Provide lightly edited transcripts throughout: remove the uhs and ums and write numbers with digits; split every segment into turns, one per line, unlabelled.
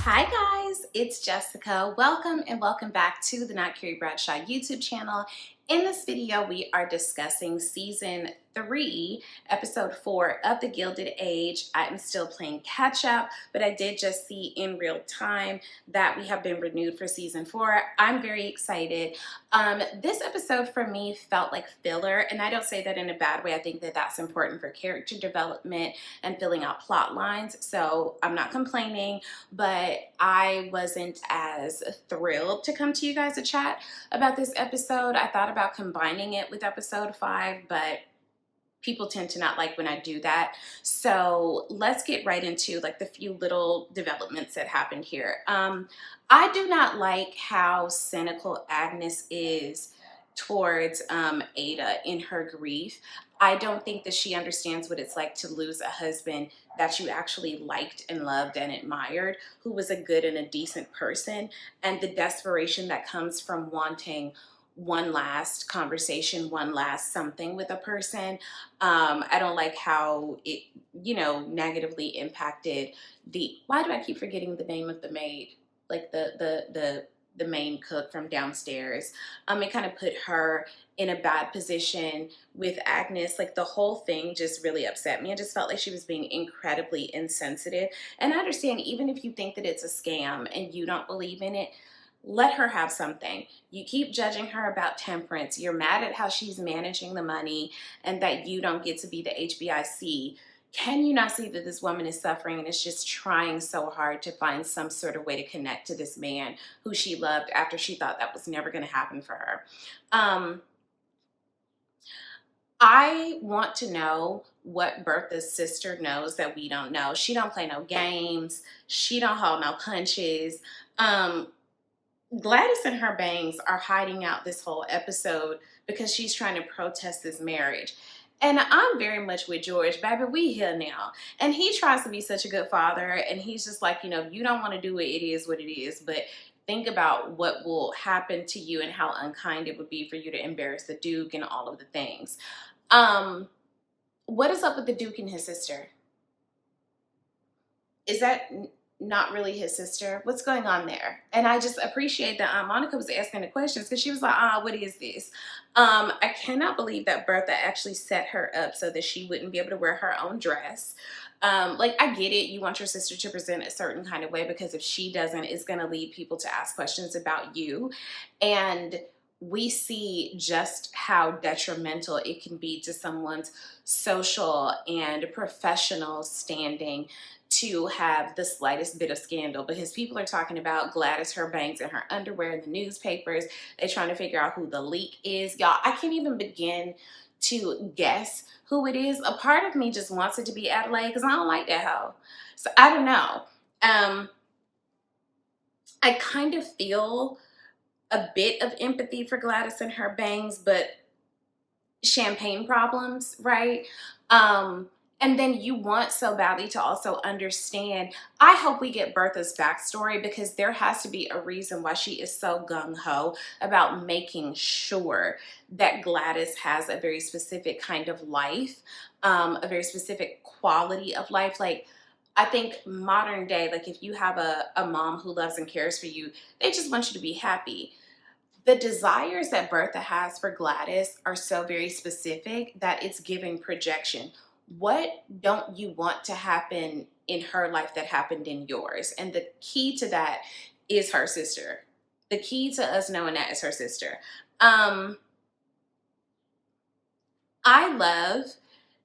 Hi guys, it's Jessica. Welcome and welcome back to the Not Carrie Bradshaw YouTube channel. In this video, we are discussing season 3, episode 4 of the Gilded Age. I'm still playing catch up, but I did just see in real time that we have been renewed for season 4. I'm very excited. This episode for me felt like filler, and I don't say that in a bad way. I think that that's important for character development and filling out plot lines, so I'm not complaining, but I wasn't as thrilled to come to you guys to chat about this episode. I thought about combining it with episode 5, but people tend to not like when I do that. So let's get right into like the few little developments that happened here. I do not like how cynical Agnes is towards Ada in her grief. I don't think that she understands what it's like to lose a husband that you actually liked and loved and admired, who was a good and a decent person, and the desperation that comes from wanting one last conversation, one last something with a person. I don't like how it, negatively impacted why do I keep forgetting the name of the maid? Like the main cook from downstairs. It kind of put her in a bad position with Agnes. Like the whole thing just really upset me. I just felt like she was being incredibly insensitive. And I understand, even if you think that it's a scam and you don't believe in it, let her have something. You keep judging her about temperance. You're mad at how she's managing the money and that you don't get to be the HBIC. Can you not see that this woman is suffering and is just trying so hard to find some sort of way to connect to this man who she loved after she thought that was never going to happen for her? I want to know what Bertha's sister knows that we don't know. She don't play no games. She don't hold no punches. Gladys and her bangs are hiding out this whole episode because she's trying to protest this marriage. And I'm very much with George, baby, we here now. And he tries to be such a good father, and he's just like, you don't want to do it, it is what it is, but think about what will happen to you and how unkind it would be for you to embarrass the Duke and all of the things. What is up with the Duke and his sister? Is that not really his sister? What's going on there? And I just appreciate that Monica was asking the questions, because she was like, what is this? I cannot believe that Bertha actually set her up so that she wouldn't be able to wear her own dress. I get it. You want your sister to present a certain kind of way, because if she doesn't, it's going to lead people to ask questions about you. And we see just how detrimental it can be to someone's social and professional standing to have the slightest bit of scandal, because people are talking about Gladys, her bangs, and her underwear in the newspapers. They're trying to figure out who the leak is. Y'all, I can't even begin to guess who it is. A part of me just wants it to be Adelaide, because I don't like that hoe. So I don't know. I kind of feel a bit of empathy for Gladys and her bangs, but champagne problems, right? And then you want so badly to also understand. I hope we get Bertha's backstory, because there has to be a reason why she is so gung-ho about making sure that Gladys has a very specific kind of life, a very specific quality of life. Like, I think modern day, like if you have a mom who loves and cares for you, they just want you to be happy. The desires that Bertha has for Gladys are so very specific that it's giving projection. What don't you want to happen in her life that happened in yours? And the key to that is her sister. The key to us knowing that is her sister. I love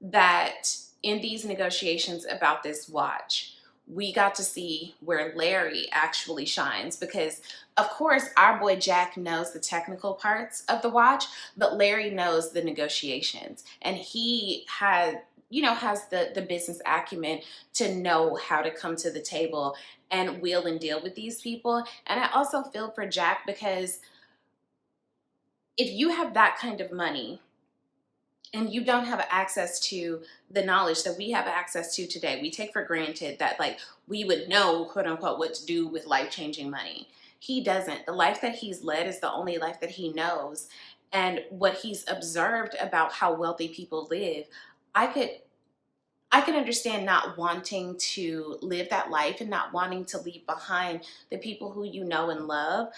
that in these negotiations about this watch, we got to see where Larry actually shines, because of course our boy Jack knows the technical parts of the watch, but Larry knows the negotiations, and he has the business acumen to know how to come to the table and wheel and deal with these people. And I also feel for Jack, because if you have that kind of money and you don't have access to the knowledge that we have access to today, we take for granted that like we would know, quote unquote, what to do with life-changing money. He doesn't. The life that he's led is the only life that he knows. And what he's observed about how wealthy people live, I could I can understand not wanting to live that life and not wanting to leave behind the people who you know and love,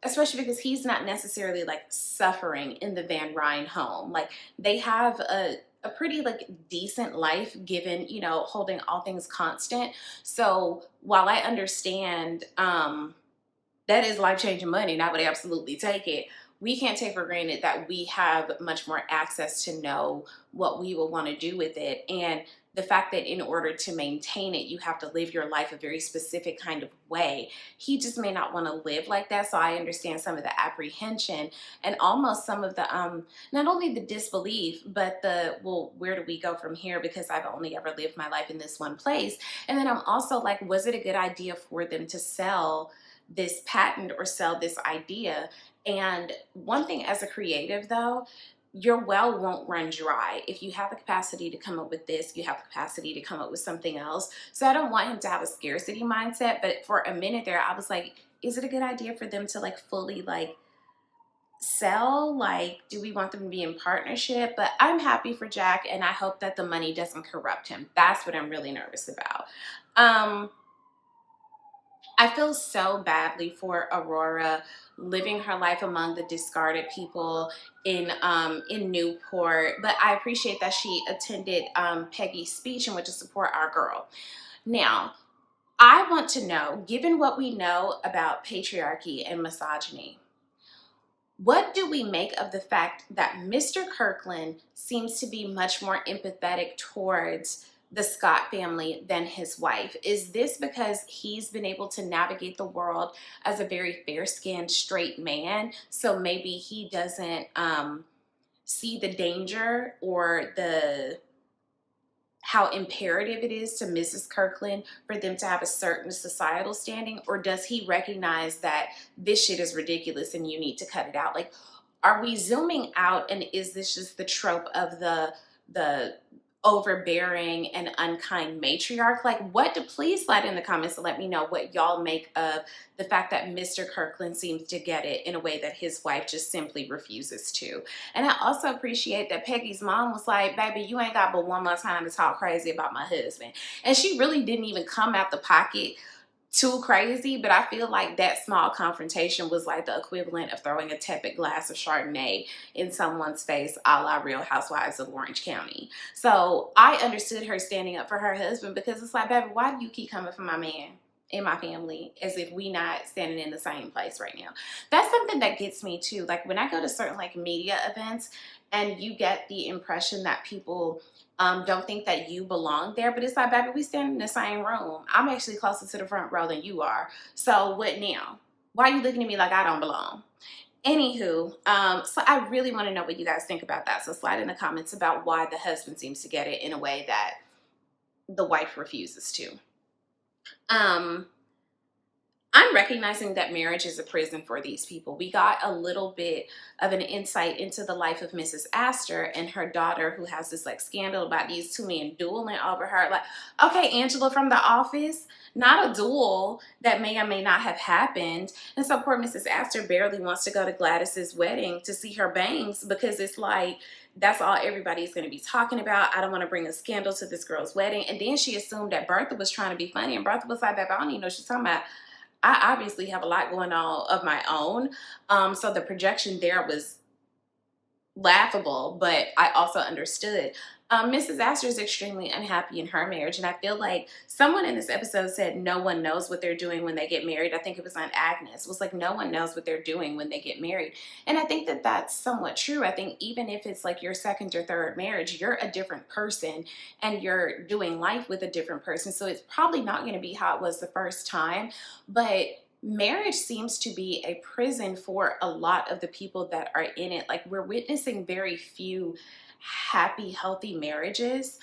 especially because he's not necessarily like suffering in the Van Ryn home. Like they have a pretty like decent life given, you know, holding all things constant. So while I understand that is life-changing money and I would absolutely take it, we can't take for granted that we have much more access to know what we will want to do with it. And the fact that in order to maintain it, you have to live your life a very specific kind of way. He just may not want to live like that. So I understand some of the apprehension and almost some of the, not only the disbelief, but the, well, where do we go from here? Because I've only ever lived my life in this one place. And then I'm also like, was it a good idea for them to sell this patent or sell this idea? And one thing as a creative though, your well won't run dry. If you have the capacity to come up with this, you have the capacity to come up with something else. So I don't want him to have a scarcity mindset, but for a minute there, I was like, is it a good idea for them to like fully like sell? Like, do we want them to be in partnership? But I'm happy for Jack and I hope that the money doesn't corrupt him. That's what I'm really nervous about. I feel so badly for Aurora living her life among the discarded people in Newport, but I appreciate that she attended Peggy's speech and went to support our girl. Now, I want to know, given what we know about patriarchy and misogyny, what do we make of the fact that Mr. Kirkland seems to be much more empathetic towards the Scott family than his wife? Is this because he's been able to navigate the world as a very fair-skinned straight man, so maybe he doesn't see the danger or the how imperative it is to Mrs. Kirkland for them to have a certain societal standing? Or does he recognize that this shit is ridiculous and you need to cut it out? Like, are we zooming out and is this just the trope of the overbearing and unkind matriarch? Like, what do, please slide in the comments to let me know what y'all make of the fact that Mr. Kirkland seems to get it in a way that his wife just simply refuses to. And I also appreciate that Peggy's mom was like, baby, you ain't got but one more time to talk crazy about my husband. And she really didn't even come out the pocket too crazy, but I feel like that small confrontation was like the equivalent of throwing a tepid glass of Chardonnay in someone's face, a la Real Housewives of Orange County. So I understood her standing up for her husband, because it's like, baby, why do you keep coming for my man in my family as if we not standing in the same place right now? That's something that gets me too. Like when I go to certain like media events and you get the impression that people don't think that you belong there, but it's like, baby, we stand in the same room. I'm actually closer to the front row than you are. So what now? Why are you looking at me like I don't belong? Anywho, so I really want to know what you guys think about that. So slide in the comments about why the husband seems to get it in a way that the wife refuses to. I'm recognizing that marriage is a prison for these people. We got a little bit of an insight into the life of Mrs. Astor and her daughter, who has this like scandal about these two men dueling over her. Like, okay, Angela from The Office, not a duel that may or may not have happened. And so poor Mrs. Astor barely wants to go to Gladys's wedding to see her bangs, because it's like, that's all everybody's going to be talking about. I don't want to bring a scandal to this girl's wedding. And then she assumed that Bertha was trying to be funny, and Bertha was like, baby, I don't even know what she's talking about. I obviously have a lot going on of my own. So the projection there was laughable, but I also understood. Mrs. Astor is extremely unhappy in her marriage, and I feel like someone in this episode said no one knows what they're doing when they get married. I think it was on Agnes. It was like, no one knows what they're doing when they get married. And I think that that's somewhat true. I think even if it's like your second or third marriage, you're a different person and you're doing life with a different person. So it's probably not going to be how it was the first time, but marriage seems to be a prison for a lot of the people that are in it. Like, we're witnessing very few happy, healthy marriages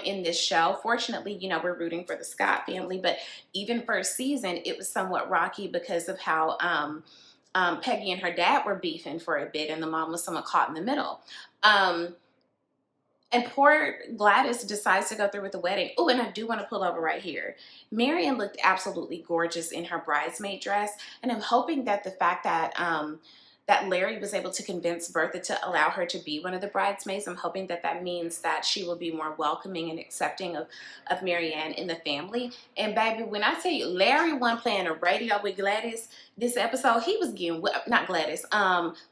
in this show. Fortunately, you know, we're rooting for the Scott family, but even first season, it was somewhat rocky because of how Peggy and her dad were beefing for a bit, and the mom was somewhat caught in the middle. And poor Gladys decides to go through with the wedding. Oh, and I do want to pull over right here. Marion looked absolutely gorgeous in her bridesmaid dress, and I'm hoping that the fact that that Larry was able to convince Bertha to allow her to be one of the bridesmaids. I'm hoping that that means that she will be more welcoming and accepting of Marianne in the family. And baby, when I tell you, Larry wasn't playing the radio with Gladys this episode, he was getting, not Gladys,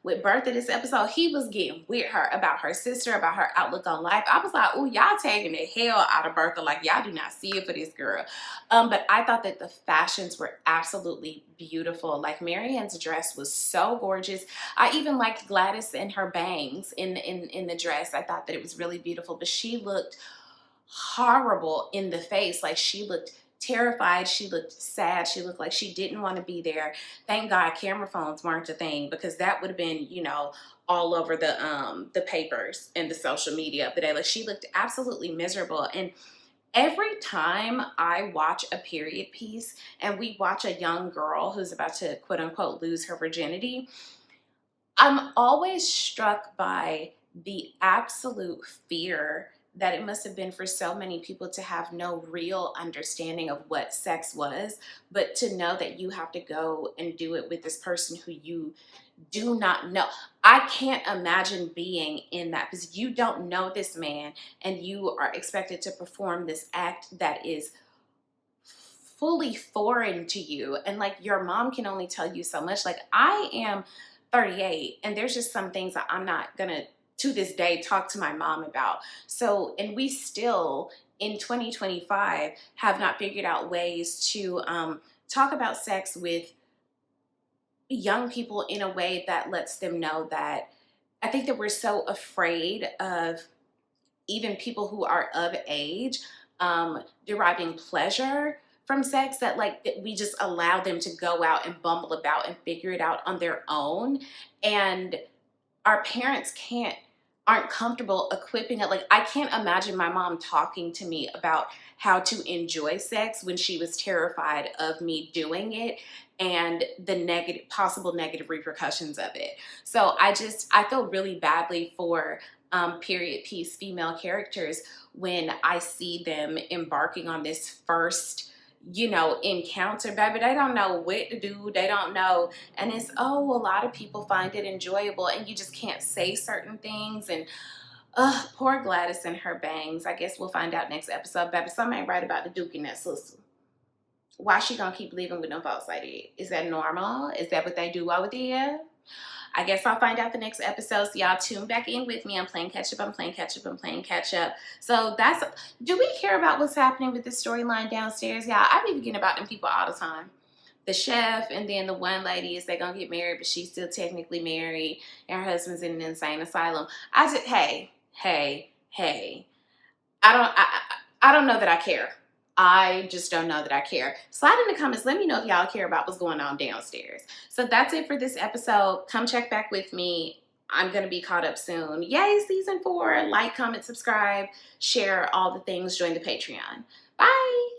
with Bertha this episode, he was getting with her about her sister, about her outlook on life. I was like, oh, y'all taking the hell out of Bertha. Like, y'all do not see it for this girl. But I thought that the fashions were absolutely beautiful. Like, Marianne's dress was so gorgeous. I even liked Gladys and her bangs in the dress. I thought that it was really beautiful, but she looked horrible in the face. Like, she looked terrified, she looked sad, she looked like she didn't want to be there. Thank God camera phones weren't a thing, because that would have been, you know, all over the papers and the social media of the day. Like, she looked absolutely miserable. And every time I watch a period piece and we watch a young girl who's about to quote unquote lose her virginity, I'm always struck by the absolute fear that it must have been for so many people to have no real understanding of what sex was, but to know that you have to go and do it with this person who you do not know. I can't imagine being in that, because you don't know this man and you are expected to perform this act that is fully foreign to you. And like, your mom can only tell you so much. Like, I am 38 and there's just some things that I'm not gonna to this day talk to my mom about. So, and we still in 2025 have not figured out ways to talk about sex with young people in a way that lets them know that, I think that we're so afraid of even people who are of age deriving pleasure from sex, that like that we just allow them to go out and bumble about and figure it out on their own. And our parents aren't comfortable equipping it. Like, I can't imagine my mom talking to me about how to enjoy sex when she was terrified of me doing it and the possible negative repercussions of it. So I feel really badly for period piece female characters when I see them embarking on this first, you know, encounter. Baby, they don't know what to do, they don't know, and it's, oh, a lot of people find it enjoyable and you just can't say certain things. And poor Gladys and her bangs. I guess we'll find out next episode. Baby, something ain't right about the Duke and that sister. Why she gonna keep leaving with no folks like that? Is that normal? Is that what they do over there? I guess I'll find out the next episode, so y'all tune back in with me. I'm playing catch up, I'm playing catch up, I'm playing catch up. So that's, do we care about what's happening with the storyline downstairs? Y'all, I be forgetting about them people all the time. The chef, and then the one lady, is they gonna get married, but she's still technically married, and her husband's in an insane asylum. I just, hey, I don't know that I care. I just don't know that I care. Slide in the comments. Let me know if y'all care about what's going on downstairs. So that's it for this episode. Come check back with me. I'm going to be caught up soon. Yay, season 4. Like, comment, subscribe, share all the things. Join the Patreon. Bye.